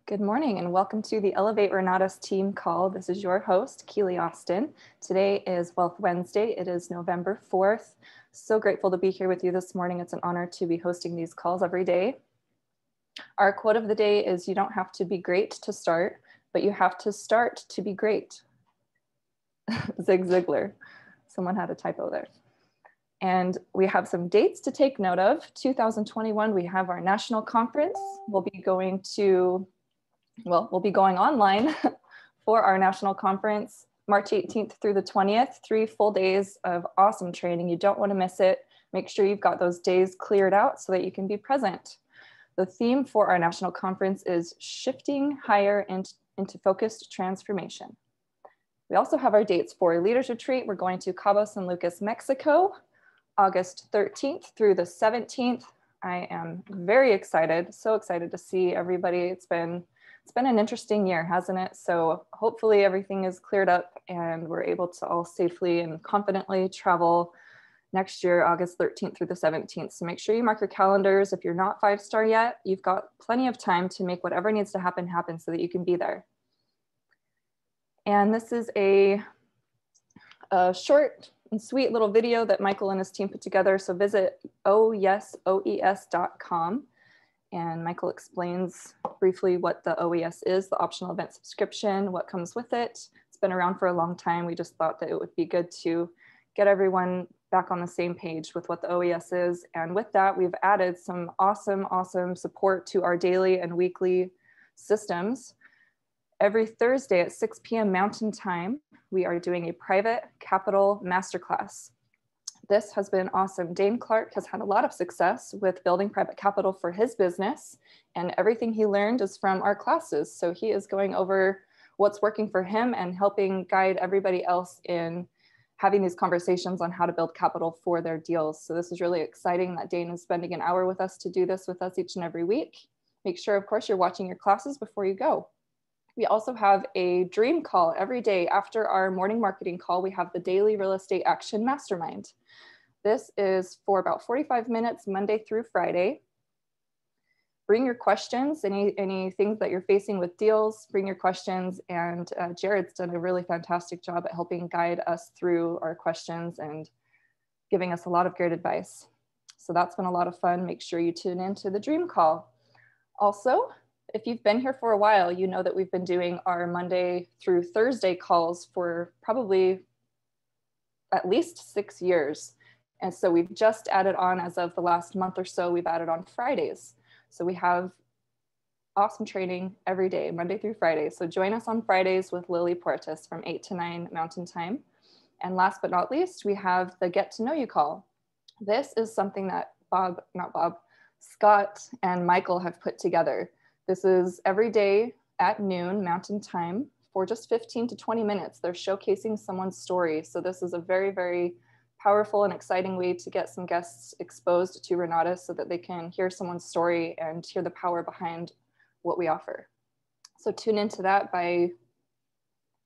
Good morning and welcome to the Elevate Renatus team call. This is your host, Keely Austin. Today is Wealth Wednesday. It is November 4th. So grateful to be here with you this morning. It's an honor to be hosting these calls every day. Our quote of the day is, you don't have to be great to start, but you have to start to be great. Zig Ziglar. Someone had a typo there. And we have some dates to take note of. 2021, we have our national conference. We'll be going online for our national conference, March 18th through the 20th, 3 full days of awesome training. You don't want to miss it. Make sure you've got those days cleared out so that you can be present. The theme for our national conference is shifting higher into focused transformation. We also have our dates for Leaders Retreat. We're going to Cabo San Lucas, Mexico, August 13th through the 17th. I am very excited, so excited to see everybody. It's been an interesting year, hasn't it? So hopefully everything is cleared up and we're able to all safely and confidently travel next year, August 13th through the 17th. So make sure you mark your calendars. If you're not 5-star yet, you've got plenty of time to make whatever needs to happen so that you can be there. And this is a short and sweet little video that Michael and his team put together. So visit oes.com. And Michael explains briefly what the OES is, the optional event subscription, what comes with it. It's been around for a long time. We just thought that it would be good to get everyone back on the same page with what the OES is. And with that, we've added some awesome support to our daily and weekly systems. Every Thursday at 6 p.m. Mountain Time, we are doing a private capital masterclass. This has been awesome. Daine Clark has had a lot of success with building private capital for his business, and everything he learned is from our classes. So he is going over what's working for him and helping guide everybody else in having these conversations on how to build capital for their deals. So this is really exciting that Daine is spending an hour with us to do this with us each and every week. Make sure, of course, you're watching your classes before you go. We also have a dream call every day. After our morning marketing call, we have the daily real estate action mastermind. This is for about 45 minutes, Monday through Friday. Bring your questions, any things that you're facing with deals, bring your questions. And Jared's done a really fantastic job at helping guide us through our questions and giving us a lot of great advice. So that's been a lot of fun. Make sure you tune into the dream call. Also, if you've been here for a while, you know that we've been doing our Monday through Thursday calls for probably at least 6 years. And so we've just added on, as of the last month or so, we've added on Fridays. So we have awesome training every day, Monday through Friday. So join us on Fridays with Lily Portis from 8 to 9 Mountain Time. And last but not least, we have the Get to Know You call. This is something that Scott and Michael have put together. This is every day at noon Mountain Time for just 15 to 20 minutes. They're showcasing someone's story. So this is a very, very powerful and exciting way to get some guests exposed to Renatus so that they can hear someone's story and hear the power behind what we offer. So tune into that by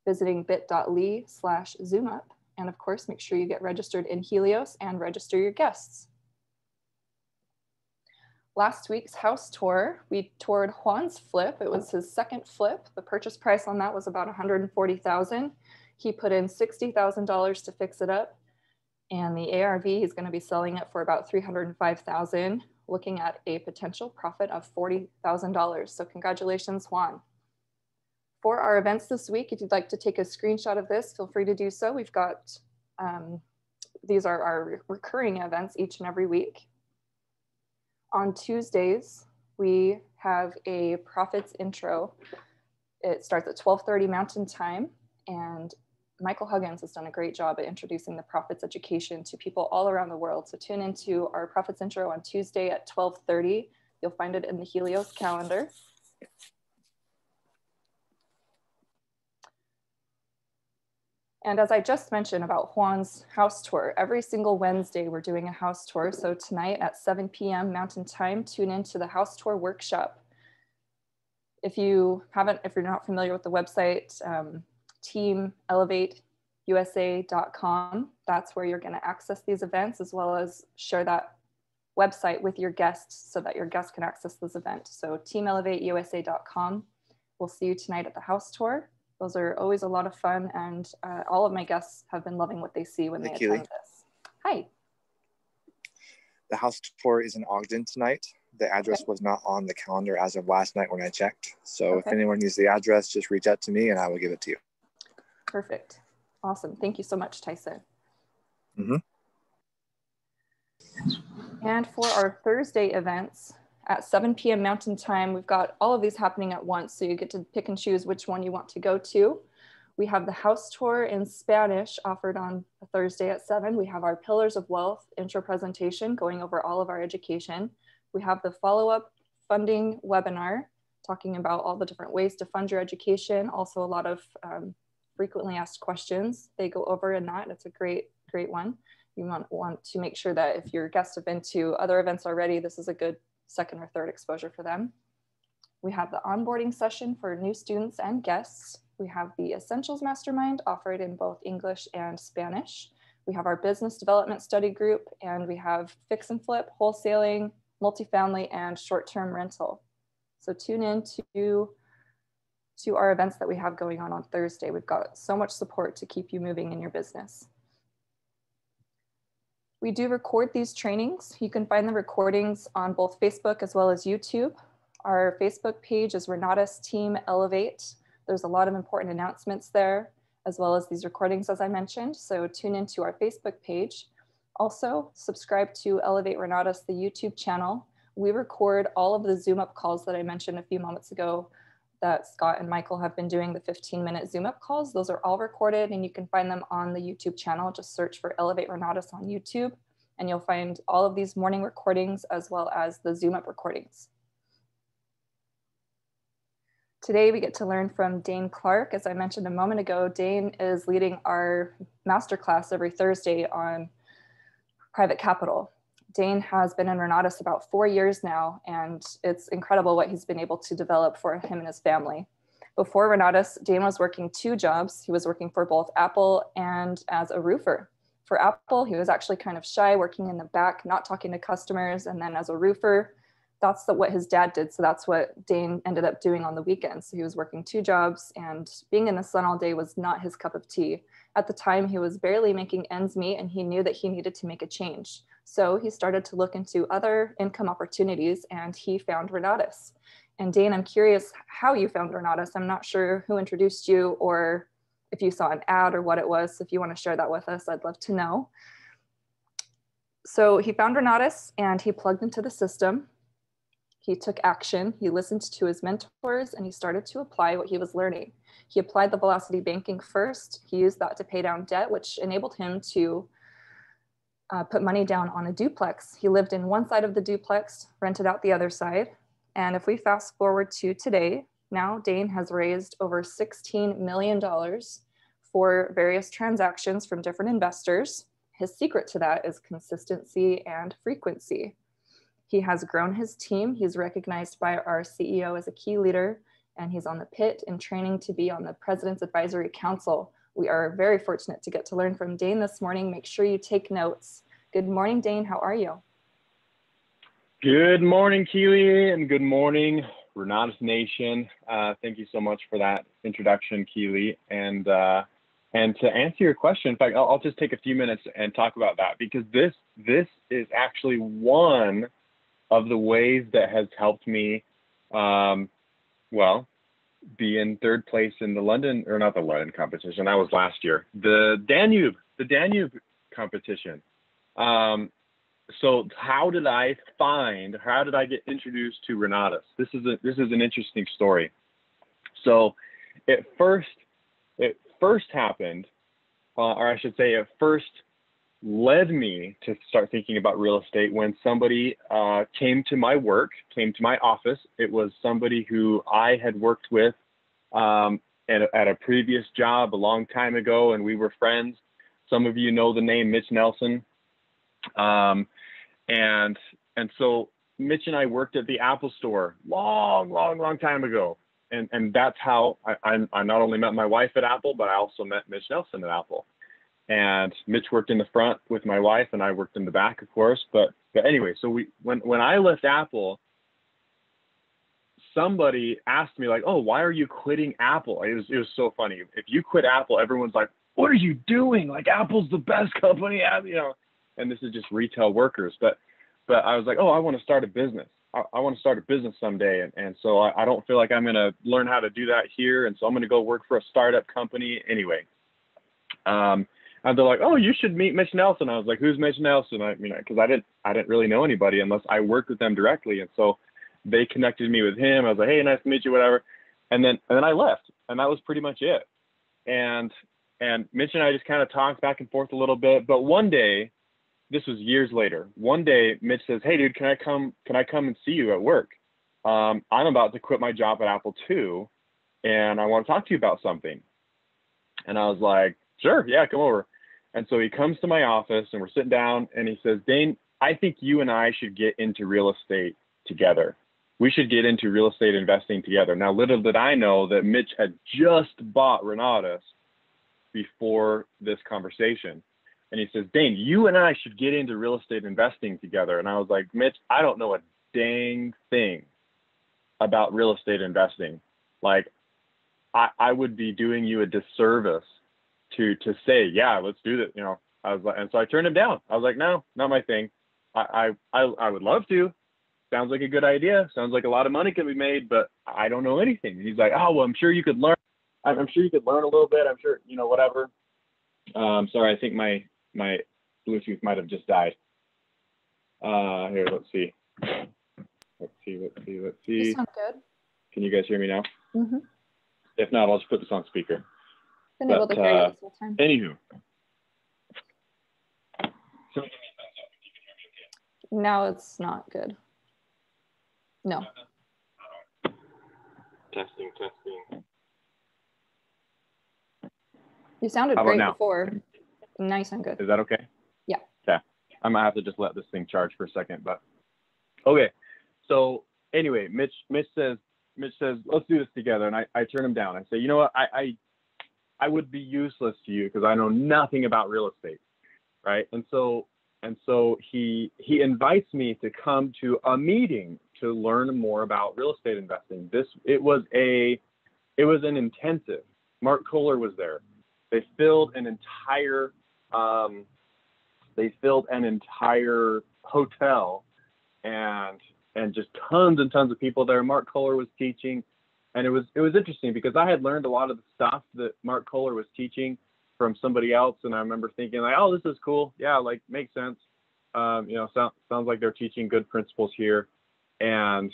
visiting bit.ly/ZoomUp. And of course, make sure you get registered in Helios and register your guests. Last week's house tour, we toured Juan's flip. It was his second flip. The purchase price on that was about $140,000. He put in $60,000 to fix it up. And the ARV, he's going to be selling it for about $305,000, looking at a potential profit of $40,000. So congratulations, Juan. For our events this week, if you'd like to take a screenshot of this, feel free to do so. We've got, these are our recurring events each and every week. On Tuesdays, we have a profits intro. It starts at 12:30 Mountain Time, and Michael Huggins has done a great job at introducing the profits education to people all around the world. So tune into our profits intro on Tuesday at 12:30. You'll find it in the Helios calendar. And as I just mentioned about Juan's house tour, every single Wednesday we're doing a house tour. So tonight at 7 p.m. Mountain Time, tune into the house tour workshop. If you're not familiar with the website, teamelevateusa.com. That's where you're going to access these events, as well as share that website with your guests so that your guests can access this event. So teamelevateusa.com. We'll see you tonight at the house tour. Those are always a lot of fun, and all of my guests have been loving what they see when they attend this. Hi. The house tour is in Ogden tonight. The address was not on the calendar as of last night when I checked. So if anyone needs the address, just reach out to me and I will give it to you. Perfect. Awesome. Thank you so much, Tyson. And for our Thursday events at 7 p.m. Mountain Time, we've got all of these happening at once. So you get to pick and choose which one you want to go to. We have the house tour in Spanish offered on a Thursday at 7. We have our Pillars of Wealth intro presentation going over all of our education. We have the follow-up funding webinar talking about all the different ways to fund your education. Also a lot of frequently asked questions they go over in that. It's a great one. You want to make sure that if your guests have been to other events already, this is a good second or third exposure for them. We have the onboarding session for new students and guests. We have the Essentials Mastermind offered in both English and Spanish. We have our business development study group, and we have fix and flip, wholesaling, multifamily, and short-term rental. So tune in to our events that we have going on Thursday. We've got so much support to keep you moving in your business. We do record these trainings. You can find the recordings on both Facebook as well as YouTube. Our Facebook page is Renatus Team Elevate. There's a lot of important announcements there, as well as these recordings, as I mentioned. So tune into our Facebook page. Also, subscribe to Elevate Renatus, the YouTube channel. We record all of the Zoom up calls that I mentioned a few moments ago that Scott and Michael have been doing, the 15-minute Zoom up calls. Those are all recorded, and you can find them on the YouTube channel. Just search for Elevate Renatus on YouTube, and you'll find all of these morning recordings as well as the Zoom up recordings. Today, we get to learn from Daine Clark. As I mentioned a moment ago, Daine is leading our masterclass every Thursday on private capital. Daine has been in Renatus about 4 years now, and it's incredible what he's been able to develop for him and his family. Before Renatus, Daine was working 2 jobs. He was working for both Apple and as a roofer. For Apple, he was actually kind of shy, working in the back, not talking to customers. And then as a roofer, that's what his dad did. So that's what Daine ended up doing on the weekends. So he was working 2 jobs, and being in the sun all day was not his cup of tea. At the time, he was barely making ends meet, and he knew that he needed to make a change. So he started to look into other income opportunities, and he found Renatus. And Daine, I'm curious how you found Renatus. I'm not sure who introduced you or if you saw an ad or what it was. If you want to share that with us, I'd love to know. So he found Renatus and he plugged into the system. He took action, he listened to his mentors, and he started to apply what he was learning. He applied the Velocity Banking first. He used that to pay down debt, which enabled him to put money down on a duplex. He lived in one side of the duplex, rented out the other side. And if we fast forward to today, now Daine has raised over $16 million for various transactions from different investors. His secret to that is consistency and frequency. He has grown his team. He's recognized by our CEO as a key leader, and he's on the pit in training to be on the President's Advisory Council. We are very fortunate to get to learn from Daine this morning. Make sure you take notes. Good morning, Daine. How are you? Good morning, Keely, and good morning, Renatus Nation. Thank you so much for that introduction, Keely. And to answer your question, in fact, I'll just take a few minutes and talk about that, because this is actually one of the ways that has helped me, be in 3rd place in the London, or not the London competition, that was last year, the Danube competition. So how did I get introduced to Renatus? This is an interesting story. So it first happened, or I should say it first led me to start thinking about real estate when somebody came to my office. It was somebody who I had worked with at a previous job a long time ago, and we were friends. Some of you know the name Mitch Nelson. And so Mitch and I worked at the Apple store long time ago. And that's how I not only met my wife at Apple, but I also met Mitch Nelson at Apple. And Mitch worked in the front with my wife, and I worked in the back, of course. But anyway, so when I left Apple, somebody asked me like, oh, why are you quitting Apple? It was so funny. If you quit Apple, everyone's like, what are you doing? Like, Apple's the best company, you know, and this is just retail workers. But I was like, oh, I want to start a business. I want to start a business someday. And so I don't feel like I'm going to learn how to do that here. And so I'm going to go work for a startup company anyway. And they're like, oh, you should meet Mitch Nelson. I was like, who's Mitch Nelson? I mean, because I didn't really know anybody unless I worked with them directly. And so they connected me with him. I was like, hey, nice to meet you, whatever. And then I left, and that was pretty much it. And Mitch and I just kind of talked back and forth a little bit. But one day, this was years later, one day Mitch says, hey, dude, can I come and see you at work? I'm about to quit my job at Apple too, and I want to talk to you about something. And I was like, sure, yeah, come over. And so he comes to my office, and we're sitting down, and he says, Daine, I think you and I should get into real estate together. We should get into real estate investing together. Now, little did I know that Mitch had just bought Renatus before this conversation. And he says, Daine, you and I should get into real estate investing together. And I was like, Mitch, I don't know a dang thing about real estate investing. Like, I would be doing you a disservice to say, yeah, let's do this. You know, I was like, and so I turned him down. I was like, no, not my thing. I would love to. Sounds like a good idea. Sounds like a lot of money can be made, but I don't know anything. And he's like, oh, well, I'm sure you could learn. I'm sure you could learn a little bit. I'm sure, you know, whatever. Sorry, I think my Bluetooth might have just died. Here, let's see. Let's see. You sound good. Can you guys hear me now? Mm-hmm. If not, I'll just put this on speaker. Been able to hear you this whole time. Anywho. Now it's not good. No. Testing. You sounded great before. Now you sound good. Is that okay? Yeah. Okay. I might have to just let this thing charge for a second, but okay. So anyway, Mitch says, let's do this together. And I turn him down. I say, you know what? I would be useless to you because I know nothing about real estate. Right. And so he invites me to come to a meeting to learn more about real estate investing. It was an intensive. Mark Kohler was there. They filled an entire hotel and just tons and tons of people there. Mark Kohler was teaching, and it was interesting because I had learned a lot of the stuff that Mark Kohler was teaching from somebody else, and I remember thinking like, oh, this is cool. Yeah, like makes sense. You know, sounds like they're teaching good principles here. And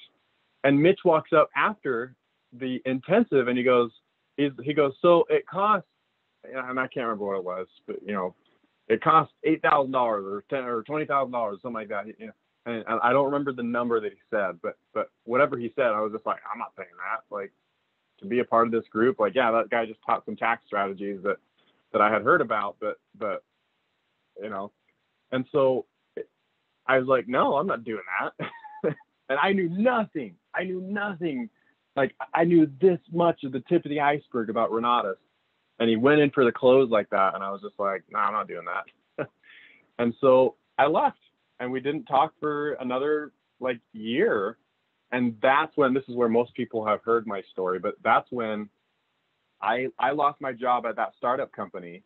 Mitch walks up after the intensive, and he goes, so it costs, and I can't remember what it was, but you know, it costs $8,000 or $10,000 or $20,000, something like that. You know, and I don't remember the number that he said, but whatever he said, I was just like, I'm not paying that. Like, to be a part of this group, like, yeah, that guy just taught some tax strategies that I had heard about, but you know, and so I was like, no, I'm not doing that. And I knew nothing. Like, I knew this much of the tip of the iceberg about Renatus. And he went in for the close like that. And I was just like, no, I'm not doing that. And so I left, and we didn't talk for another like year. And that's when, this is where most people have heard my story, but that's when I lost my job at that startup company.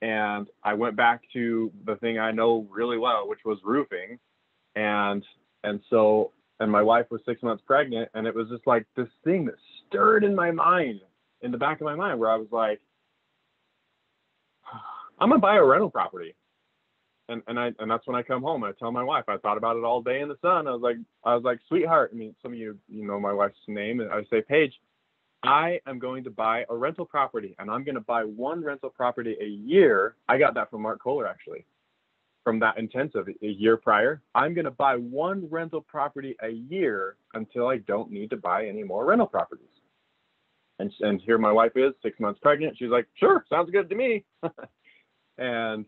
And I went back to the thing I know really well, which was roofing. And my wife was 6 months pregnant, and it was just like this thing that stirred in my mind, in the back of my mind, where I was like, I'm gonna buy a rental property. And that's when I come home and I tell my wife, I thought about it all day in the sun. I was like, sweetheart, I mean, some of you know my wife's name, and I say, Paige, I am going to buy a rental property, and I'm going to buy one rental property a year. I got that from Mark Kohler, actually, from that intensive a year prior. I'm going to buy one rental property a year until I don't need to buy any more rental properties. And here my wife is 6 months pregnant. She's like, sure, sounds good to me. and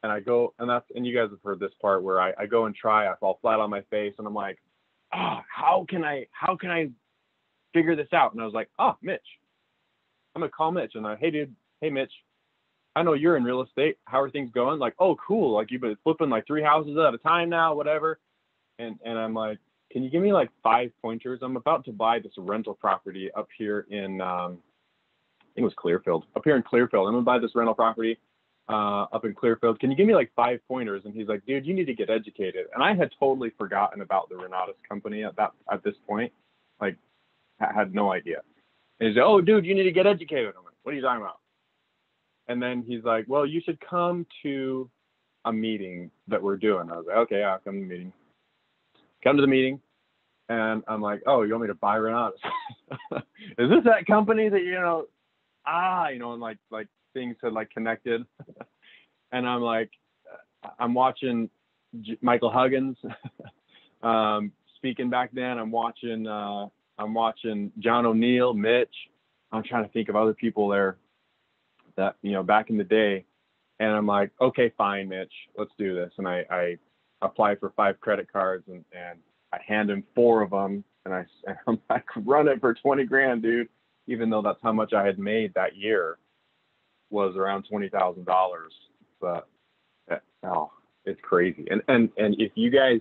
I go, and you guys have heard this part where I go and try, I fall flat on my face, and I'm like, how can I figure this out? And I was like, Mitch, I'm gonna call Mitch, and hey Mitch, I know you're in real estate. How are things going? Like, oh, cool. Like, you've been flipping like 3 houses at a time now, whatever. And I'm like, can you give me like 5 pointers? I'm about to buy this rental property up here in, I think it was Clearfield, up here in Clearfield. I'm gonna buy this rental property up in Clearfield. Can you give me like 5 pointers? And he's like, dude, you need to get educated. And I had totally forgotten about the Renatus company at this point. Like, I had no idea. And he's like, oh, dude, you need to get educated. I'm like, what are you talking about? And then he's like, well, you should come to a meeting that we're doing. I was like, okay, I'll come to the meeting. Come to the meeting. And I'm like, oh, you want me to buy Renatus? Is this that company that, and like things had like connected. And I'm like, I'm watching Michael Huggins speaking back then. I'm watching John O'Neill, Mitch. I'm trying to think of other people there that, back in the day. And I'm like, okay, fine, Mitch, let's do this. And I apply for 5 credit cards and I hand him 4 of them. And I'm like, run it for 20 grand, dude. Even though that's how much I had made that year, was around $20,000. But it's crazy. And if you guys,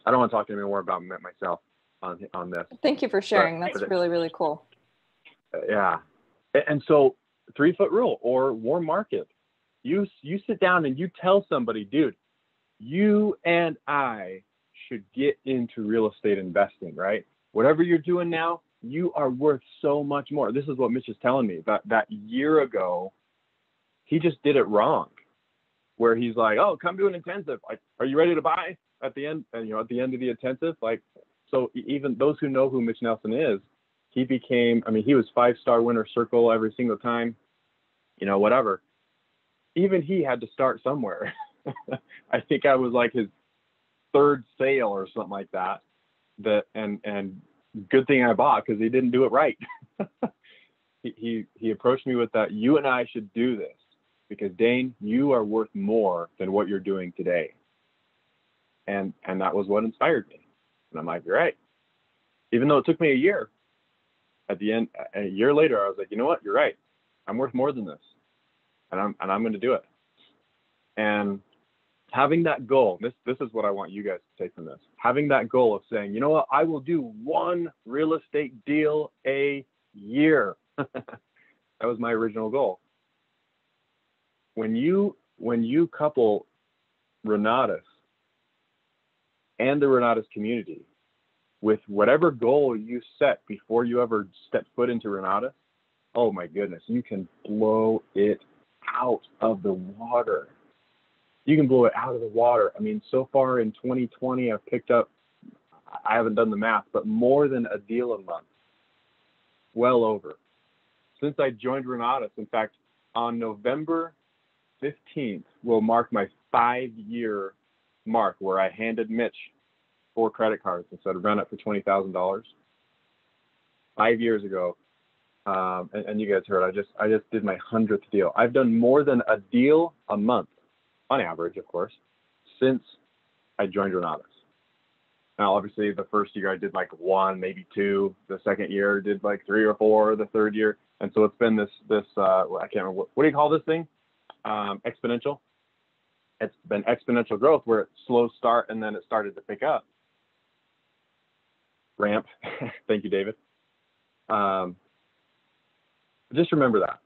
I don't want to talk anymore about myself on this. Thank you for sharing. That's really, really cool. Yeah. And so 3-foot rule or warm market, you sit down and you tell somebody, dude, you and I should get into real estate investing, right? Whatever you're doing now, you are worth so much more. This is what Mitch is telling me. That year ago, he just did it wrong, where he's like, "Oh, come do an intensive. Like, are you ready to buy at the end?" And at the end of the intensive, like, so even those who know who Mitch Nelson is, he became. I mean, he was 5-star winner circle every single time. Whatever. Even he had to start somewhere. I think I was like his 3rd sale or something like that. And good thing I bought, because he didn't do it right. he approached me with that. You and I should do this because Daine, you are worth more than what you're doing today. And that was what inspired me. And I'm like, you're right. Even though it took me a year, at the end, a year later, I was like, you know what? You're right. I'm worth more than this. And I'm going to do it. And having that goal, this is what I want you guys to take from this. Having that goal of saying, you know what, I will do 1 real estate deal a year. That was my original goal. When you couple Renatus and the Renatus community with whatever goal you set before you ever step foot into Renatus, oh my goodness, you can blow it out of the water. You can blow it out of the water. I mean, so far in 2020, I've picked up, I haven't done the math, but more than a deal a month. Well over. Since I joined Renatus, in fact, on November 15th will mark my 5-year mark where I handed Mitch 4 credit cards and said, run it for $20,000. 5 years ago. And you guys heard, I just did my 100th deal. I've done more than a deal a month, on average, of course, since I joined Renatus. Now, obviously, the first year I did like 1, maybe 2. The second year I did like 3 or 4. The third year, and so it's been this I can't remember what do you call this thing? Exponential. It's been exponential growth where it's slow start and then it started to pick up. Ramp. Thank you, David. Just remember that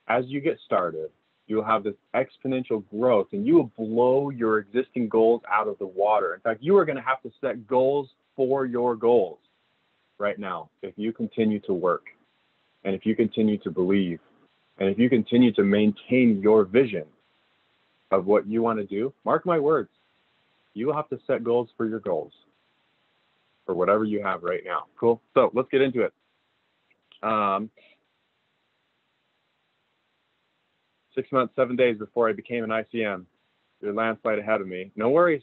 as you get started, you'll have this exponential growth and you will blow your existing goals out of the water. In fact, you are going to have to set goals for your goals right now if you continue to work and if you continue to believe and if you continue to maintain your vision of what you want to do. Mark my words, you will have to set goals for your goals for whatever you have right now. Cool. So let's get into it. 6 months, 7 days before I became an ICM, you're a landslide ahead of me. No worries,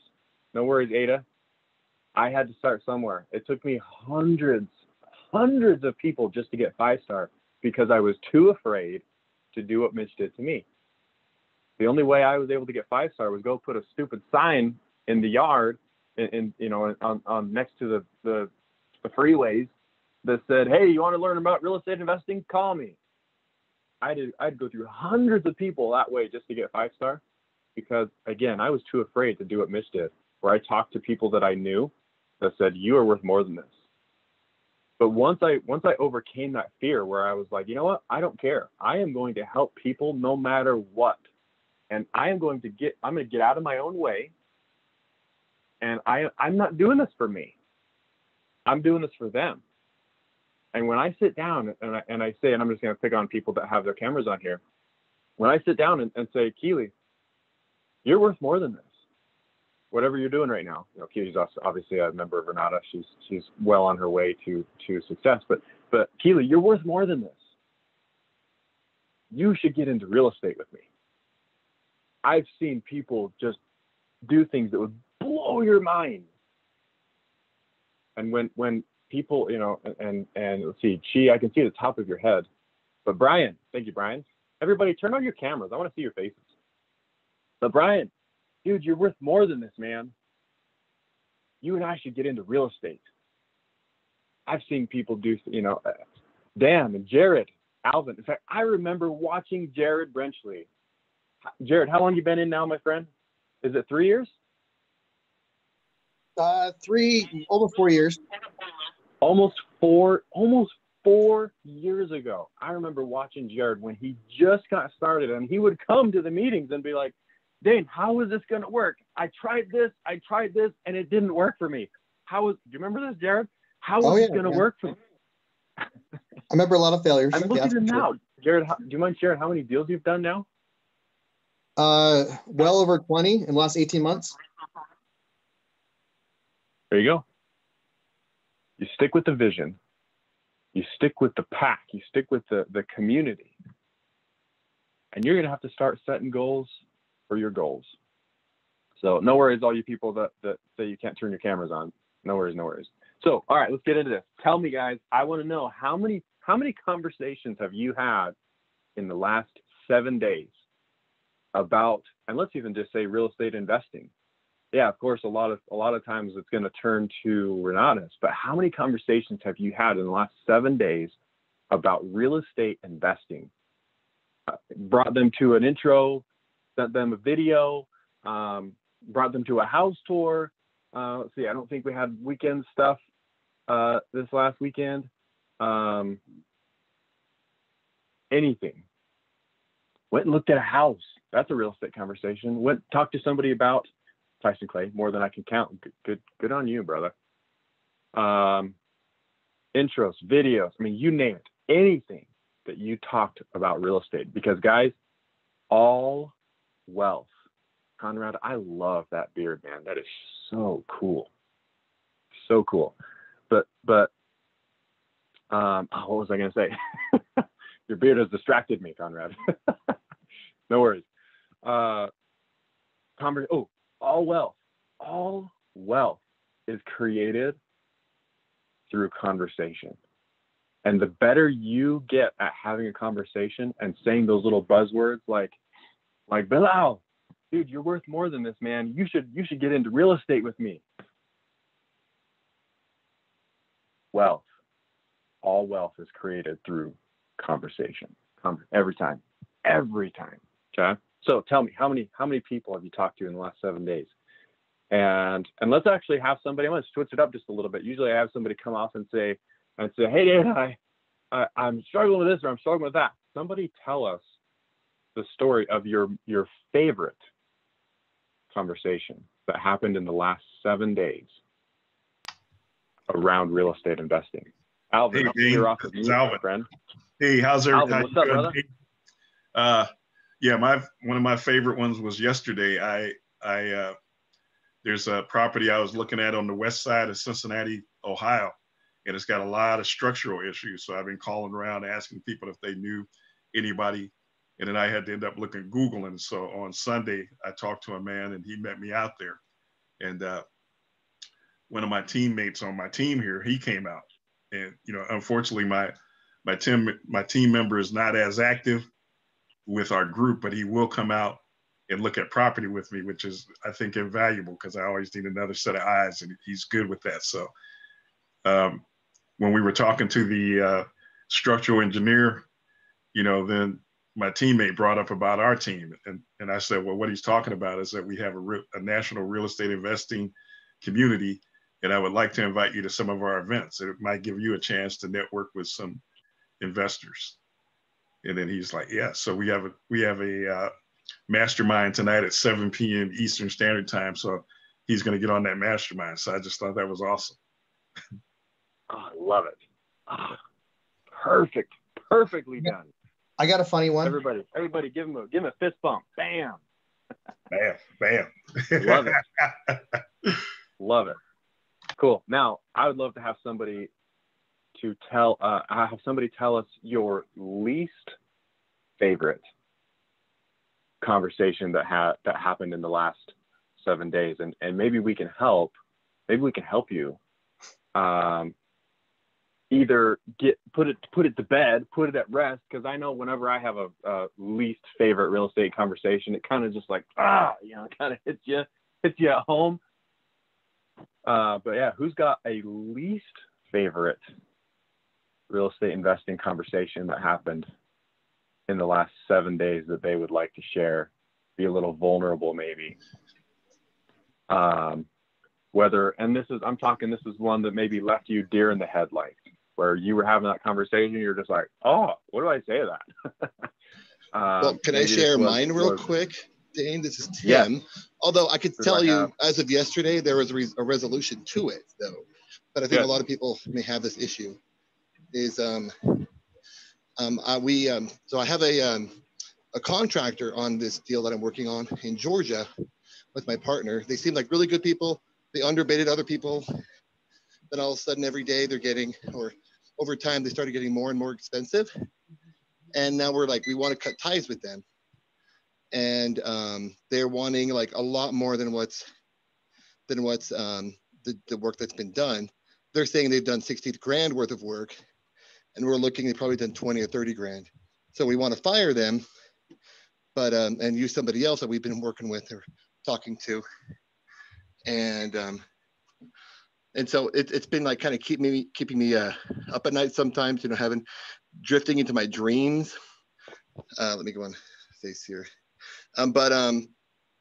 Ada. I had to start somewhere. It took me hundreds of people just to get 5-star because I was too afraid to do what Mitch did to me. The only way I was able to get 5-star was go put a stupid sign in the yard, on next to the freeways that said, "Hey, you want to learn about real estate investing? Call me." I'd go through hundreds of people that way just to get 5-star because, again, I was too afraid to do what Mitch did. where I talked to people that I knew that said, you are worth more than this. But once I overcame that fear, where I was like, you know what, I don't care. I am going to help people no matter what. And I'm going to get out of my own way. And I'm not doing this for me. I'm doing this for them. And when I sit down and I say, and I'm just going to pick on people that have their cameras on here. When I sit down and say, Keely, you're worth more than this. Whatever you're doing right now. You know, Keely's obviously a member of Renata. She's well on her way to success. But Keely, you're worth more than this. You should get into real estate with me. I've seen people just do things that would blow your mind. And when people, you know, and let's see, I can see the top of your head. But Brian, thank you, Brian. Everybody turn on your cameras. I want to see your faces. But Brian, dude, you're worth more than this, man. You and I should get into real estate. I've seen people do, you know, Dan and Jared, Alvin. In fact, I remember watching Jared Brenchley. Jared, how long you been in now, my friend? Is it 3 years? Almost 4 years. Almost four years ago. I remember watching Jared when he just got started, and he would come to the meetings and be like, Daine, how is this going to work? I tried this, and it didn't work for me. Do you remember this, Jared? How is this going to work for me? I remember a lot of failures. I'm looking at him now. Jared, do you mind sharing how many deals you've done now? Well over 20 in the last 18 months. There you go. You stick with the vision. You stick with the pack. You stick with the community. And you're going to have to start setting goals for your goals. So no worries, all you people that say you can't turn your cameras on. No worries, no worries. So, all right, let's get into this. Tell me, guys, I want to know how many conversations have you had in the last 7 days about, and let's even just say real estate investing. Yeah, of course, a lot of times it's going to turn to Renatus, but how many conversations have you had in the last 7 days about real estate investing? Brought them to an intro, sent them a video, brought them to a house tour. Let's see, I don't think we had weekend stuff this last weekend. Anything. Went and looked at a house. That's a real estate conversation. Went talked to somebody about Tyson Clay, more than I can count. Good on you, brother. Intros, videos. I mean, you name it. Anything that you talked about real estate. Because guys, all wealth. Conrad, I love that beard, man. That is so cool. So cool. But what was I going to say? Your beard has distracted me, Conrad. No worries. All wealth is created through conversation. And the better you get at having a conversation and saying those little buzzwords like Bilal, dude, you're worth more than this, man. You should get into real estate with me. Wealth. All wealth is created through conversation. Every time. Okay. So tell me, how many people have you talked to in the last 7 days? And let's actually have somebody. I'm going to switch it up just a little bit. Usually I have somebody come off and say, hey, Daine, I'm struggling with this or I'm struggling with that. Somebody tell us the story of your favorite conversation that happened in the last 7 days around real estate investing. Alvin, hey, you're off of you, my friend. Hey, how's everybody? Alvin, what's up, brother? Yeah, one of my favorite ones was yesterday. I there's a property I was looking at on the west side of Cincinnati, Ohio, and it's got a lot of structural issues. So I've been calling around asking people if they knew anybody, and then I had to end up Googling. So on Sunday, I talked to a man, and he met me out there. And one of my teammates on my team here, he came out, and unfortunately, my team member is not as active with our group, but he will come out and look at property with me, which is, I think, invaluable because I always need another set of eyes, and he's good with that. So when we were talking to the structural engineer, then my teammate brought up about our team. And I said, well, what he's talking about is that we have a national real estate investing community. And I would like to invite you to some of our events. It might give you a chance to network with some investors. And then he's like, yeah. So we have a mastermind tonight at 7 p.m. Eastern Standard Time. So he's going to get on that mastermind. So I just thought that was awesome. Oh, I love it. Oh, perfect. Perfectly done. I got a funny one. Everybody give him a fist bump. Bam. Bam, bam. Love it. Love it. Cool. Now, I would love to have somebody tell us your least favorite conversation that happened in the last 7 days, and maybe we can help you either put it to bed, put it at rest, because I know whenever I have a least favorite real estate conversation, it kind of just like kind of hits you at home. But yeah, who's got a least favorite real estate investing conversation that happened in the last 7 days that they would like to share? Be a little vulnerable, maybe. This is one that maybe left you deer in the headlights, where you were having that conversation, you're just like, oh, what do I say to that? Well, can I share mine real quick, Daine? This is Tim. Yeah. Although I could tell you, as of yesterday, there was a resolution to it, though. But I think a lot of people may have this issue. So I have a contractor on this deal that I'm working on in Georgia with my partner. They seem like really good people. They underbidded other people. Then all of a sudden, every day they're getting, or over time, they started getting more and more expensive. And now we're like, we want to cut ties with them. And they're wanting like a lot more than what's the work that's been done. They're saying they've done 60 grand worth of work, and we're looking at probably done 20 or 30 grand. So we want to fire them, but and use somebody else that we've been working with or talking to. And so it's been like kind of keeping me up at night sometimes, drifting into my dreams. Let me go on face here.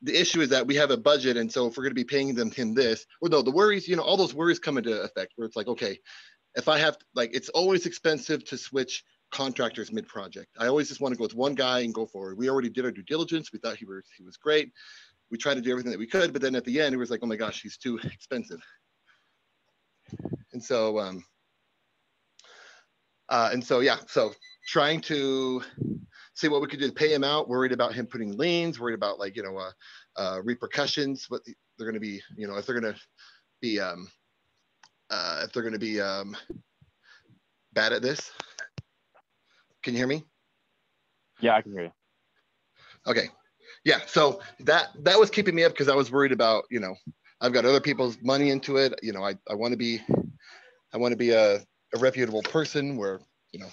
The issue is that we have a budget, and so if we're going to be paying him this, well, no, the worries, all those worries come into effect where it's like, okay, if I have it's always expensive to switch contractors mid-project. I always just want to go with one guy and go forward. We already did our due diligence. We thought he was great. We tried to do everything that we could, but then at the end, it was like, oh my gosh, he's too expensive. And so, so trying to see what we could do to pay him out, worried about him putting liens, worried about repercussions, what they're going to be, if they're going to be bad at this. Can you hear me? Yeah, I can hear you. Okay. Yeah. So that was keeping me up because I was worried about, I've got other people's money into it. I want to be a reputable person where,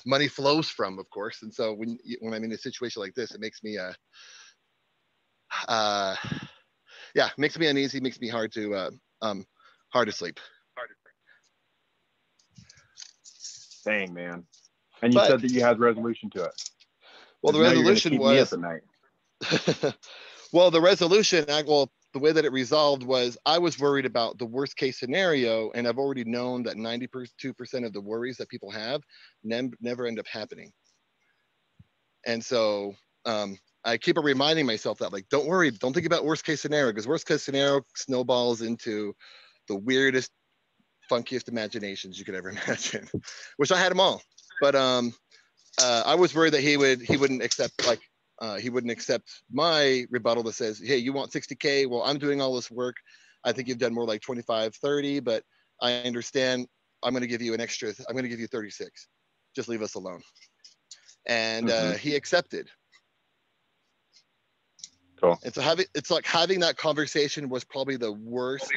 money flows from, of course. And so when I'm in a situation like this, it makes me, makes me uneasy, makes me hard to sleep. Dang, man. And you said that you had resolution to it. Well, the resolution was, well, the resolution, the way that it resolved was I was worried about the worst case scenario, and I've already known that 92% of the worries that people have never end up happening. And so I keep reminding myself that, don't worry, don't think about worst case scenario, because worst case scenario snowballs into the weirdest, funkiest imaginations you could ever imagine, which I had them all. But I was worried that he wouldn't accept he wouldn't accept my rebuttal that says, hey, you want 60K? Well, I'm doing all this work. I think you've done more like 25, 30, but I understand. I'm going to give you an extra. I'm going to give you 36. Just leave us alone. And he accepted. Cool. And so having that conversation was probably the worst,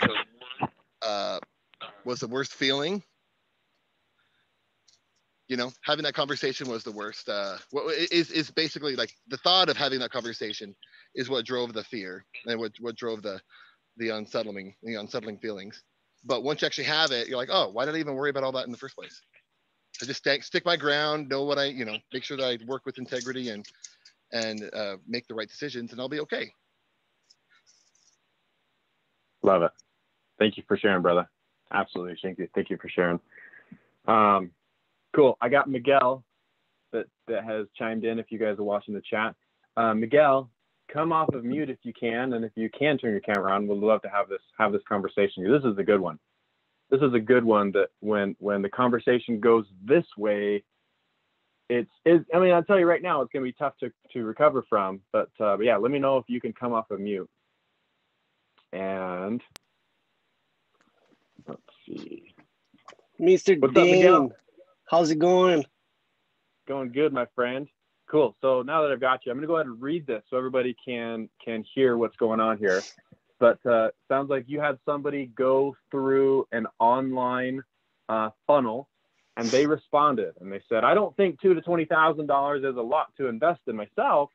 feeling. Having that conversation was the worst. What is basically like the thought of having that conversation is what drove the fear and what drove the unsettling feelings. But once you actually have it, you're like, oh, why did I even worry about all that in the first place? I just stick my ground, know what make sure that I work with integrity, and and make the right decisions, and I'll be okay. Love it. Thank you for sharing, brother. Absolutely. Thank you for sharing. Cool. I got Miguel that has chimed in if you guys are watching the chat. Miguel, come off of mute if you can, and if you can turn your camera on, we'd love to have this conversation. This is a good one. This is a good one that when the conversation goes this way, I mean, I'll tell you right now, it's going to be tough to recover from, but yeah, let me know if you can come off of mute. And let's see. Mr. What's up, Daine, Miguel? how's it going? Going good, my friend. Cool. So now that I've got you, I'm going to go ahead and read this so everybody can hear what's going on here. But sounds like you had somebody go through an online funnel, and they responded and they said, I don't think $2,000 to $20,000 is a lot to invest in myself,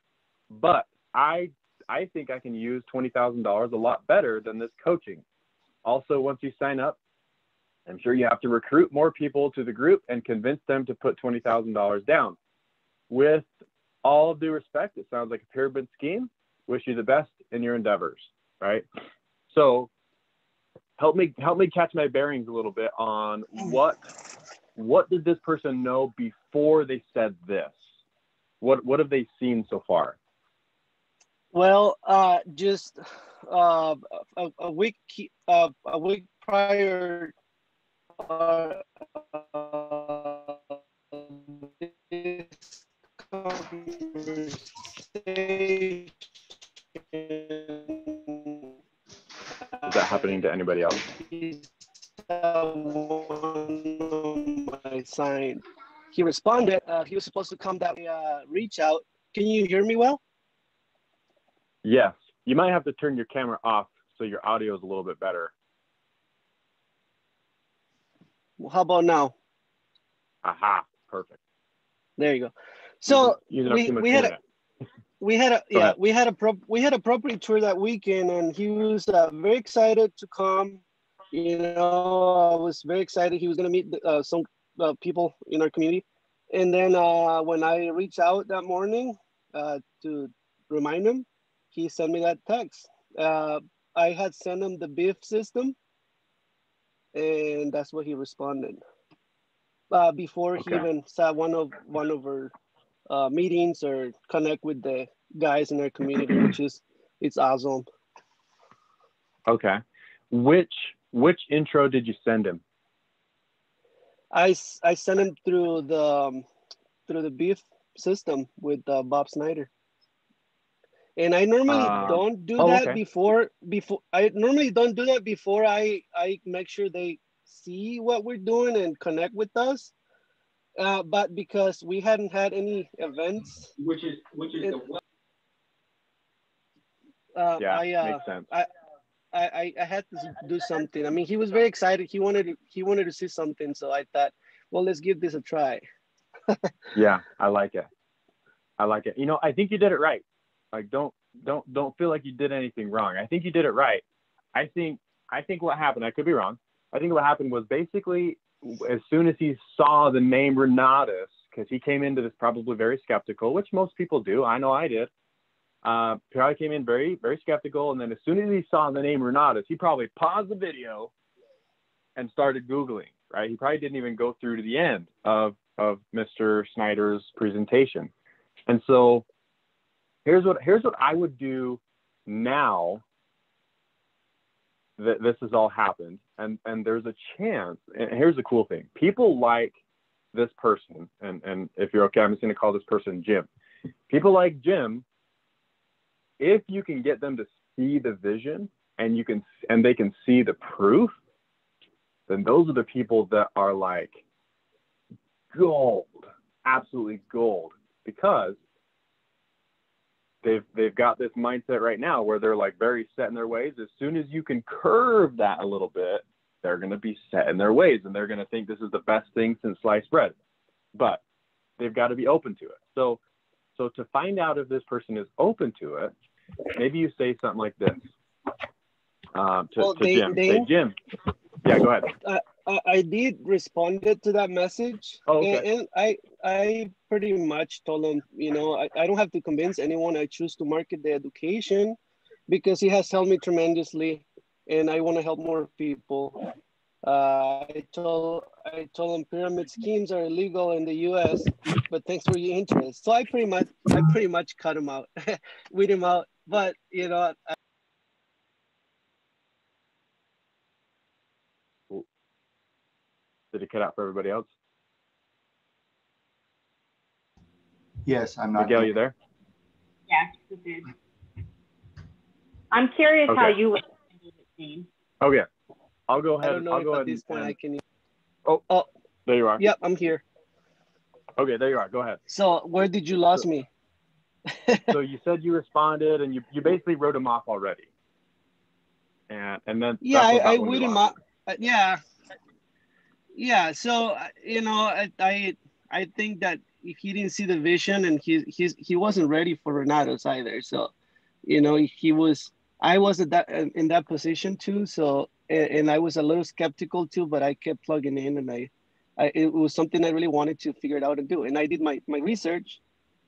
but I think I can use $20,000 a lot better than this coaching. Also, once you sign up, I'm sure you have to recruit more people to the group and convince them to put $20,000 down. With all due respect, it sounds like a pyramid scheme. Wish you the best in your endeavors, right? So help me catch my bearings a little bit on what did this person know before they said this? What have they seen so far? Well, just a week prior, this conversation, Is that happening to anybody else? My sign. He responded. He was supposed to come that reach out. Can you hear me well? Yes. You might have to turn your camera off so your audio is a little bit better. Well, how about now? Aha. Perfect. There you go. So we had a property tour that weekend, and he was very excited to come. You know, I was very excited. He was going to meet some people in our community. And then when I reached out that morning to remind him, he sent me that text. I had sent him the beef system, and that's what he responded. Before he even saw one of our meetings or connect with the guys in our community, it's awesome. Okay. Which intro did you send him? I sent him through the beef system with Bob Snyder. And I normally don't do that before I normally don't do that before I make sure they see what we're doing and connect with us. But because we hadn't had any events, Which is makes sense. I had to do something. I mean, he was very excited. He wanted to see something. So I thought, well, let's give this a try. Yeah, I like it. You know, I think you did it right. Like, don't feel like you did anything wrong. I think you did it right. I think what happened, I could be wrong. I think what happened was basically as soon as he saw the name Renatus, because he came into this probably very skeptical, which most people do. I know I did. Probably came in very, very skeptical. And then as soon as he saw the name Renatus, he probably paused the video and started Googling, right? He probably didn't even go through to the end of Mr. Snyder's presentation. And so here's what I would do now that this has all happened. And there's a chance, and here's the cool thing. People like this person, and if you're okay, I'm just going to call this person Jim. People like Jim, if you can get them to see the vision and they can see the proof, then those are the people that are like gold, absolutely gold, because they've got this mindset right now where they're like very set in their ways. As soon as you can curve that a little bit, they're going to be set in their ways and they're going to think this is the best thing since sliced bread. But they've got to be open to it. So to find out if this person is open to it, maybe you say something like this to Jim. Say, Jim, Yeah, go ahead. I did responded to that message. Oh, okay. And I pretty much told him, you know, I don't have to convince anyone. I choose to market the education because it has helped me tremendously, and I want to help more people. I told him pyramid schemes are illegal in the U.S., but thanks for your interest. So I pretty much cut him out, weed him out. But you know, Did it cut out for everybody else? Yes, I'm not. Miguel, you there? Yes, it did. I'm curious how you would handle it, Daine. Oh yeah, I'll go ahead. I don't know if at this point I can. Oh, there you are. Yep, I'm here. Okay, there you are. Go ahead. So where did you lose me? So you said you responded, and you basically wrote him off already. And then yeah, I weed him up. Yeah. So you know, I think that he didn't see the vision, and he wasn't ready for Renatos either. So, you know, I was in that position too. So, and I was a little skeptical too, but I kept plugging in, and it was something I really wanted to figure it out and do. And I did my research,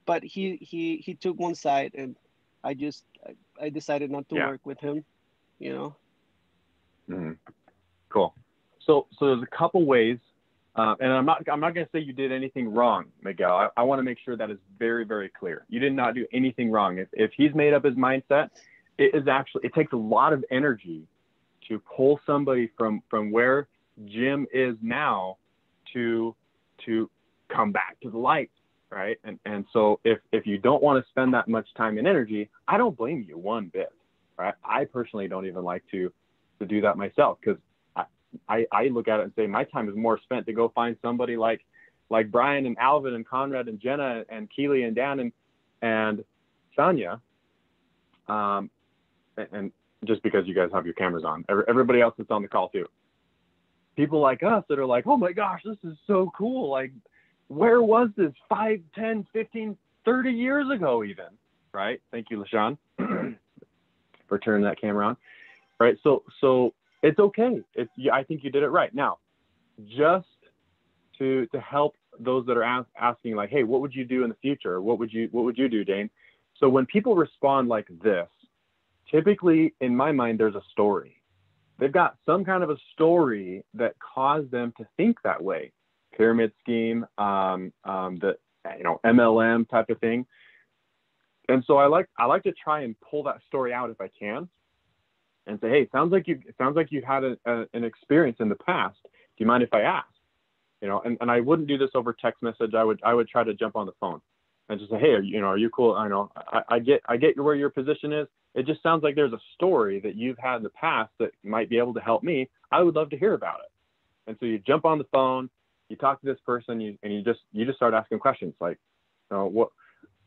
but he took one side, and I decided not to work with him, you know. Mm-hmm. Cool. So there's a couple ways, and I'm not going to say you did anything wrong, Miguel. I want to make sure that is very, very clear. You did not do anything wrong. If he's made up his mindset, it takes a lot of energy to pull somebody from where Jim is now to come back to the light, right? And so if you don't want to spend that much time and energy, I don't blame you one bit, right? I personally don't even like to do that myself, because I look at it and say my time is more spent to go find somebody like Brian and Alvin and Conrad and Jenna and Keely and Dan and Sonia, and just because you guys have your cameras on, everybody else that's on the call too. People like us that are like, oh my gosh, this is so cool. Like, where was this 5, 10, 15, 30 years ago even, right? Thank you, LaShawn, for turning that camera on. Right, so it's okay. I think you did it right. Now, just to help those that are asking, like, hey, what would you do in the future? What would you do, Daine? So when people respond like this, typically in my mind, there's a story. They've got some kind of a story that caused them to think that way. Pyramid scheme, the MLM type of thing. And so I like to try and pull that story out if I can, and say, hey, sounds like you had an experience in the past. Do you mind if I ask? You know, and I wouldn't do this over text message. I would try to jump on the phone and just say, hey, are you cool? I know I get where your position is. It just sounds like there's a story that you've had in the past that might be able to help me. I would love to hear about it. And so you jump on the phone, you talk to this person, and you just start asking questions like, what?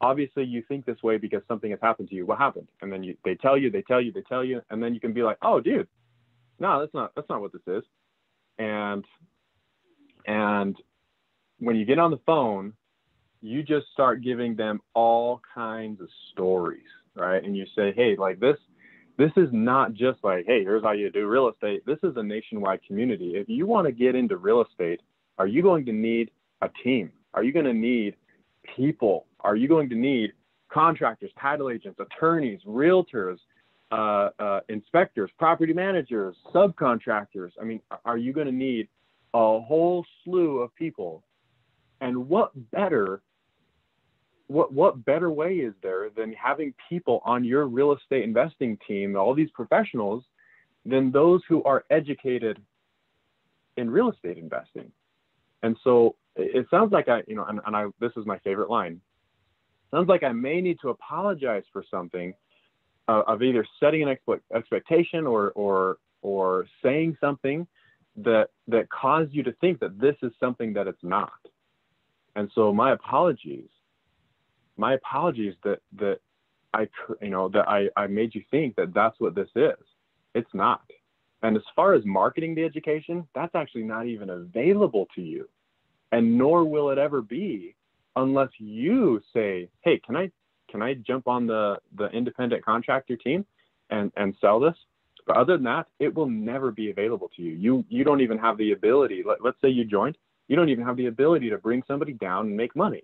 Obviously you think this way because something has happened to you. What happened? And then they tell you, and then you can be like, oh, dude, no, that's not what this is. And when you get on the phone, you just start giving them all kinds of stories, right? And you say, hey, like this is not just like, hey, here's how you do real estate. This is a nationwide community. If you want to get into real estate, are you going to need a team? Are you going to need people? Are you going to need contractors, title agents, attorneys, realtors, inspectors, property managers, subcontractors? I mean, are you going to need a whole slew of people? And what better way is there than having people on your real estate investing team, all these professionals, than those who are educated in real estate investing? And so it sounds like this is my favorite line. Sounds like I may need to apologize for something of either setting an expectation or saying something that caused you to think that this is something that it's not. And so my apologies that I made you think that that's what this is. It's not. And as far as marketing the education, that's actually not even available to you. And nor will it ever be unless you say, hey, can I jump on the independent contractor team and sell this? But other than that, it will never be available to you. You don't even have the ability. Let's say you joined, you don't even have the ability to bring somebody down and make money.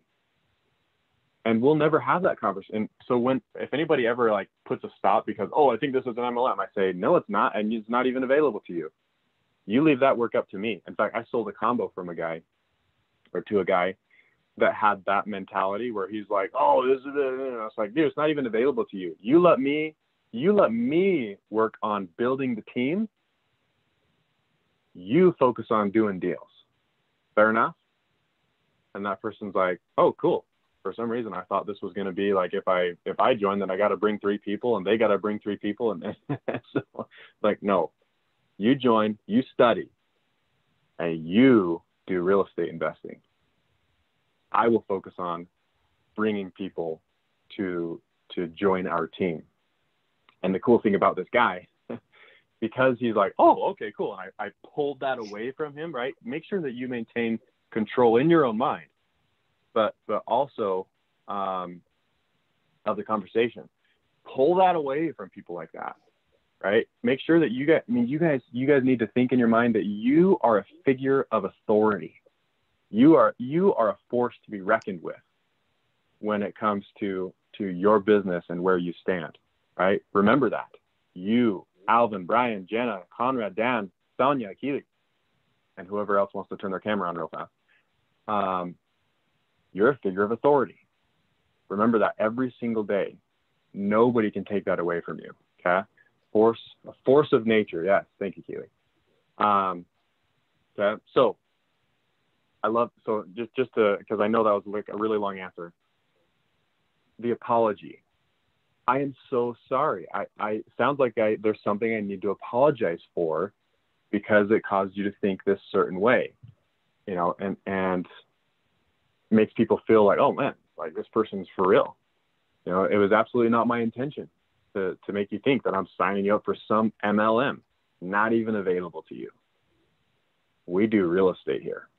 And we'll never have that conversation. So if anybody ever like puts a stop because, oh, I think this is an MLM, I say, no, it's not. And it's not even available to you. You leave that work up to me. In fact, I sold a combo from a guy that had that mentality where he's like, oh, this is it. It's like, dude, it's not even available to you. You let me work on building the team. You focus on doing deals. Fair enough? And that person's like, oh, cool. For some reason, I thought this was going to be like, if I join, then I got to bring 3 people and they got to bring 3 people. And so, like, no, you join, you study, and you do real estate investing. I will focus on bringing people to join our team. And the cool thing about this guy, because he's like, oh, okay, cool. And I pulled that away from him, right? Make sure that you maintain control in your own mind, but also of the conversation. Pull that away from people like that, right? Make sure that you guys need to think in your mind that you are a figure of authority. You are a force to be reckoned with when it comes to your business and where you stand, right? Remember that. You, Alvin, Brian, Jenna, Conrad, Dan, Sonia, Keely, and whoever else wants to turn their camera on real fast. You're a figure of authority. Remember that every single day. Nobody can take that away from you, okay? A force of nature. Yes, thank you, Keely. Okay, so just because I know that was like a really long answer. The apology. I am so sorry. I sounds like there's something I need to apologize for because it caused you to think this certain way, and makes people feel like, oh man, like this person's for real. It was absolutely not my intention to make you think that I'm signing you up for some MLM, not even available to you. We do real estate here.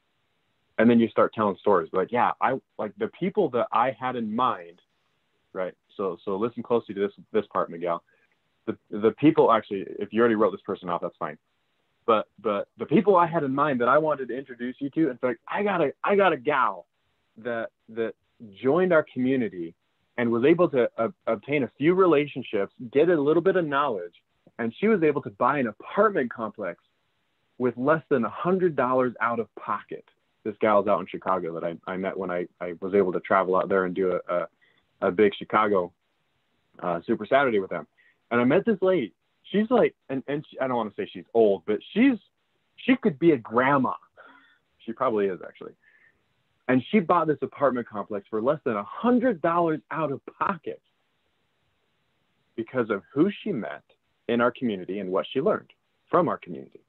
And then you start telling stories like, yeah, I like the people that I had in mind, right? So listen closely to this part, Miguel. The people, actually, if you already wrote this person off, that's fine. But the people I had in mind that I wanted to introduce you to, in fact, I got a gal that joined our community and was able to obtain a few relationships, get a little bit of knowledge, and she was able to buy an apartment complex with less than $100 out of pocket. This gal's out in Chicago that I met when I was able to travel out there and do a big Chicago Super Saturday with them. And I met this lady. She's like, and she, I don't want to say she's old, but she could be a grandma. She probably is, actually. And she bought this apartment complex for less than $100 out of pocket because of who she met in our community and what she learned from our community.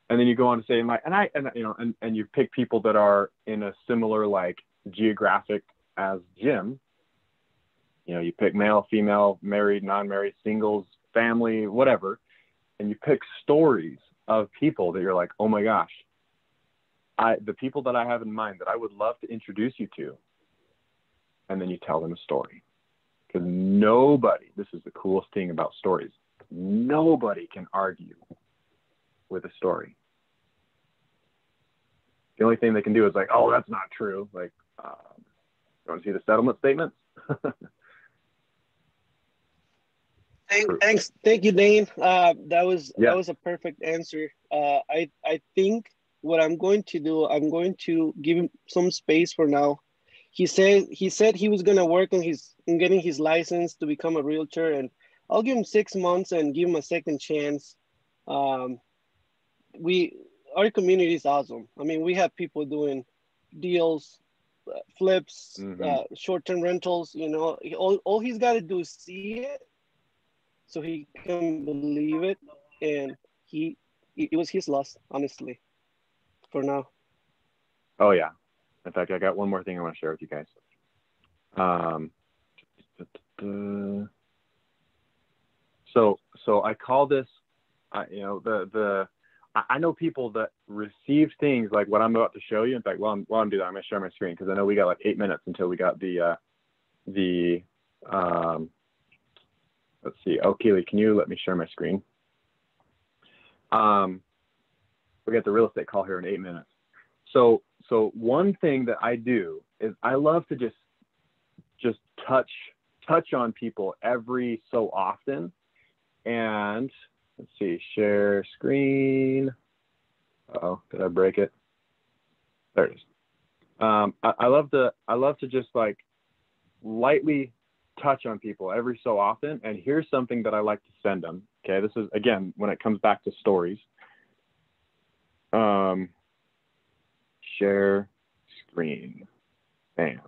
And then you go on to say, and you pick people that are in a similar like geographic as Jim. You pick male, female, married, non-married, singles, family, whatever, and you pick stories of people that you're like, oh my gosh, the people that I have in mind that I would love to introduce you to, and then you tell them a story. Because this is the coolest thing about stories, nobody can argue with a story. The only thing they can do is like, oh, that's not true. Like, you want to see the settlement statements? Thank you, Daine. That was a perfect answer. I think what I'm going to do, I'm going to give him some space for now. He said he was gonna work on getting his license to become a realtor, and I'll give him 6 months and give him a second chance. Our community is awesome. I mean, we have people doing deals, flips, short-term rentals. All he's got to do is see it, so he can believe it, and it was his loss, honestly, for now. Oh yeah. In fact, I got one more thing I want to share with you guys. So I call this, I know people that received things like what I'm about to show you. In fact, while I'm doing that, I'm going to share my screen because I know we got like 8 minutes until we got the let's see. Oh, Keely, can you let me share my screen? We got the real estate call here in 8 minutes. So one thing that I do is I love to just touch on people every so often. And let's see, share screen. Oh, did I break it? There it is. I love to just like lightly touch on people every so often. And here's something that I like to send them. Okay, this is again when it comes back to stories. Share screen, bam.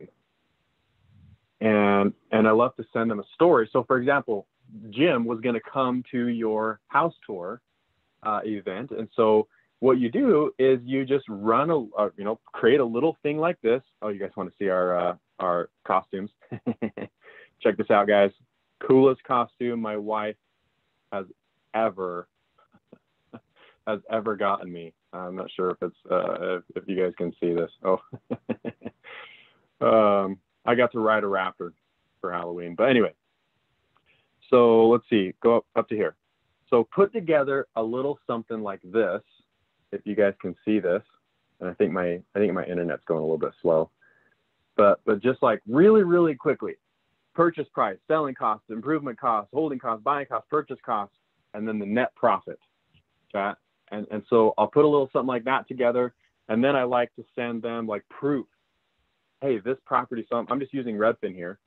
And I love to send them a story. So for example, Jim was going to come to your house tour event, and so what you do is you just run create a little thing like this. Oh, you guys want to see our costumes? Check this out, guys. Coolest costume my wife has ever gotten me. I'm not sure if it's if you guys can see this. Oh, I got to ride a raptor for Halloween. But anyway, so let's see. Go up to here. So put together a little something like this. If you guys can see this, and I think my internet's going a little bit slow. But just like really quickly, purchase price, selling costs, improvement costs, holding costs, buying costs, purchase costs, and then the net profit. Okay? And so I'll put a little something like that together, and then I like to send them like proof. Hey, this property, so I'm just using Redfin here,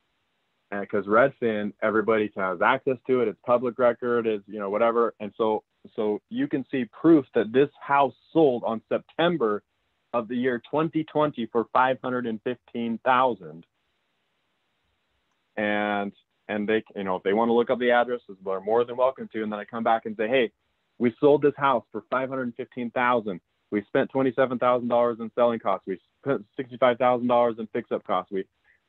because Redfin, everybody has access to it. It's public record, it's whatever, and so you can see proof that this house sold on September of the year 2020 for $515,000. And they, if they want to look up the addresses, they're more than welcome to. And then I come back and say, hey, we sold this house for $515,000. We spent $27,000 in selling costs. We spent $65,000 in fix-up costs.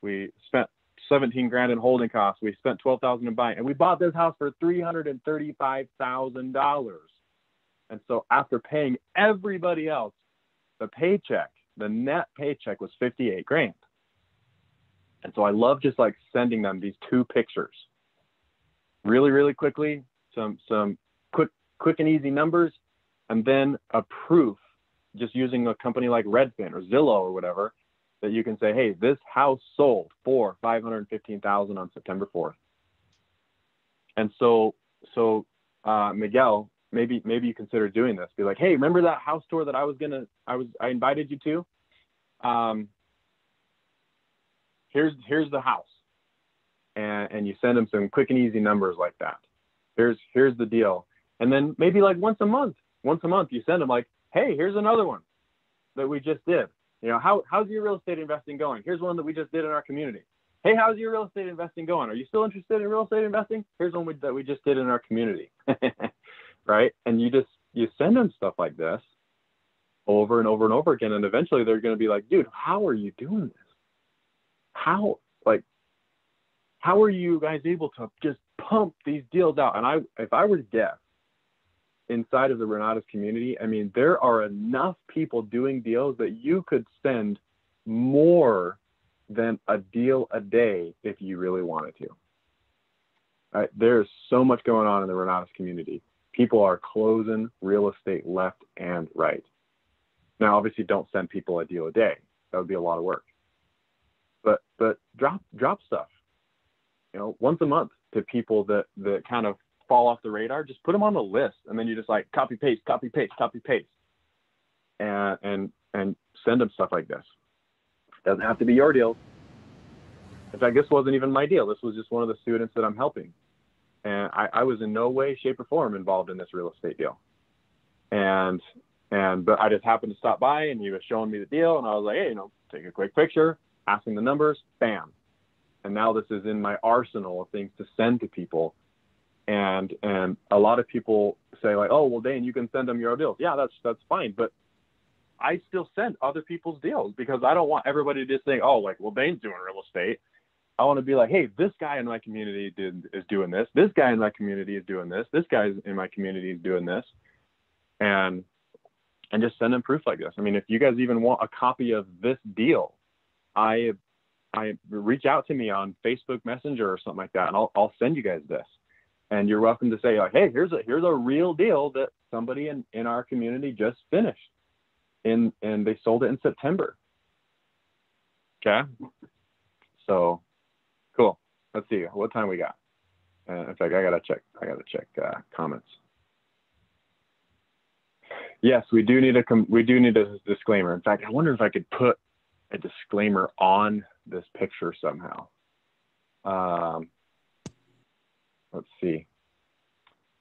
We spent $17,000 in holding costs. We spent $12,000 in buying, and we bought this house for $335,000. And so after paying everybody else, the net paycheck was $58,000. And so I love just like sending them these two pictures, really quickly, some quick and easy numbers, and then a proof, just using a company like Redfin or Zillow or whatever, that you can say, hey, this house sold for $515,000 on September 4th. And so Miguel, maybe you consider doing this. Be like, hey, remember that house tour that I invited you to? Here's the house. And you send them some quick and easy numbers like that. Here's the deal. And then maybe like once a month you send them like, hey, here's another one that we just did. How's your real estate investing going? Here's one that we just did in our community. Hey, how's your real estate investing going? Are you still interested in real estate investing? Here's one that we just did in our community. Right? And you send them stuff like this over and over and over again. And eventually they're going to be like, dude, how are you doing this? How are you guys able to just pump these deals out? And if I were to guess, inside of the Renatus community, I mean, there are enough people doing deals that you could send more than a deal a day if you really wanted to. Right? There's so much going on in the Renatus community. People are closing real estate left and right. Now, obviously, don't send people a deal a day. That would be a lot of work. But drop stuff, once a month to people that kind of fall off the radar. Just put them on the list, and then you just like copy paste, and send them stuff like this. Doesn't have to be your deal. In fact, this wasn't even my deal. This was just one of the students that I'm helping, and I was in no way, shape, or form involved in this real estate deal. But I just happened to stop by, and he was showing me the deal, and I was like, hey, take a quick picture, asking the numbers, bam. And now this is in my arsenal of things to send to people. And a lot of people say like, oh, well, Daine, you can send them your deals. Yeah, that's fine. But I still send other people's deals because I don't want everybody to just think, oh, like, well, Daine's doing real estate. I want to be like, hey, this guy in my community is doing this. This guy in my community is doing this. This guy in my community is doing this. And just send them proof like this. I mean, if you guys even want a copy of this deal, I reach out to me on Facebook Messenger or something like that, and I'll send you guys this. And you're welcome to say, like, hey, here's a real deal that somebody in our community just finished, and they sold it in September. Okay, so cool. Let's see what time we got. In fact, I gotta check comments. Yes, we do need a disclaimer. In fact, I wonder if I could put a disclaimer on this picture somehow. Let's see.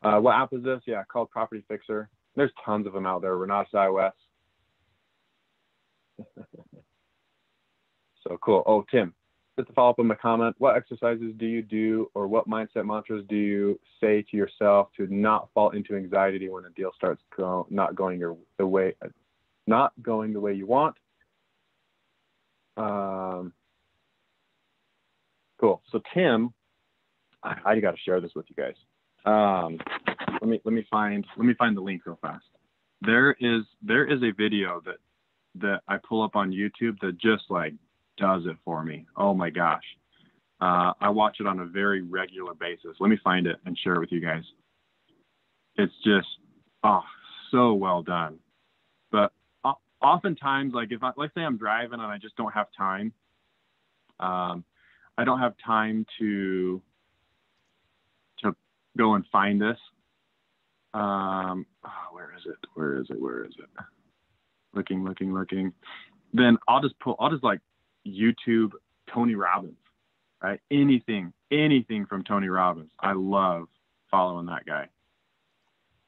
What app is this? Yeah, called Property Fixer. There's tons of them out there. Renatus iOS. So cool. Oh, Tim, just to follow up on my comment, what exercises do you do, or what mindset mantras do you say to yourself to not fall into anxiety when a deal starts not going the way you want? Cool. So Tim, I got to share this with you guys. Let me find the link real fast. There is a video that I pull up on YouTube that just like does it for me. Oh my gosh. I watch it on a very regular basis. Let me find it and share it with you guys. It's just, so well done. But oftentimes, like let's say I'm driving and I just don't have time. I don't have time to go and find this. Where is it? Looking. Then I'll just like YouTube Tony Robbins, right? Anything from Tony Robbins. I love following that guy.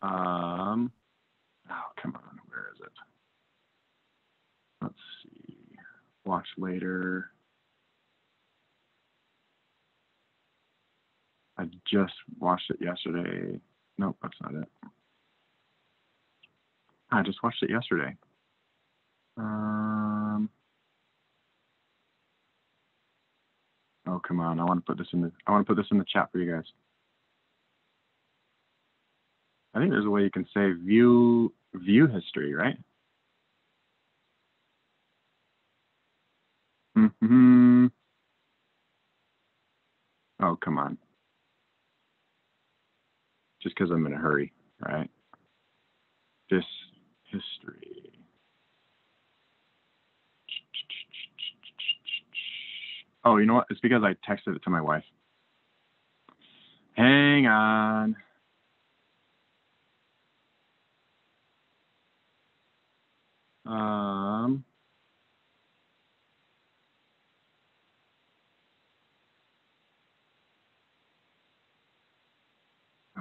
Come on, where is it? Let's see. Watch later. I just watched it yesterday. Nope, that's not it. I just watched it yesterday. Oh, come on. I want to put this in the chat for you guys. I think there's a way you can say view history, right? Mm-hmm. Oh, come on. Just because I'm in a hurry, right? This history. Oh, you know what? It's because I texted it to my wife. Hang on.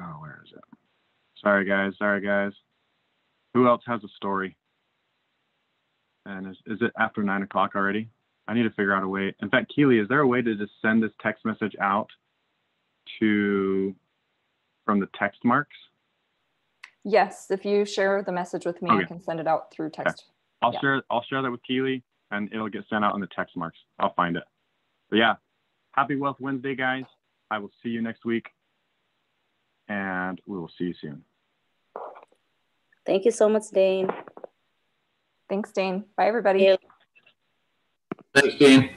Oh, where is it? Sorry, guys. Who else has a story? And is it after 9 o'clock already? I need to figure out a way. In fact, Keely, is there a way to just send this text message out from the text marks? Yes, if you share the message with me, okay. I can send it out through text. Okay. I'll share that with Keely, and it'll get sent out on the text marks. I'll find it. But yeah, happy Wealth Wednesday, guys. I will see you next week, and we will see you soon. Thank you so much, Daine. Thanks, Daine. Bye, everybody. Thanks, Daine.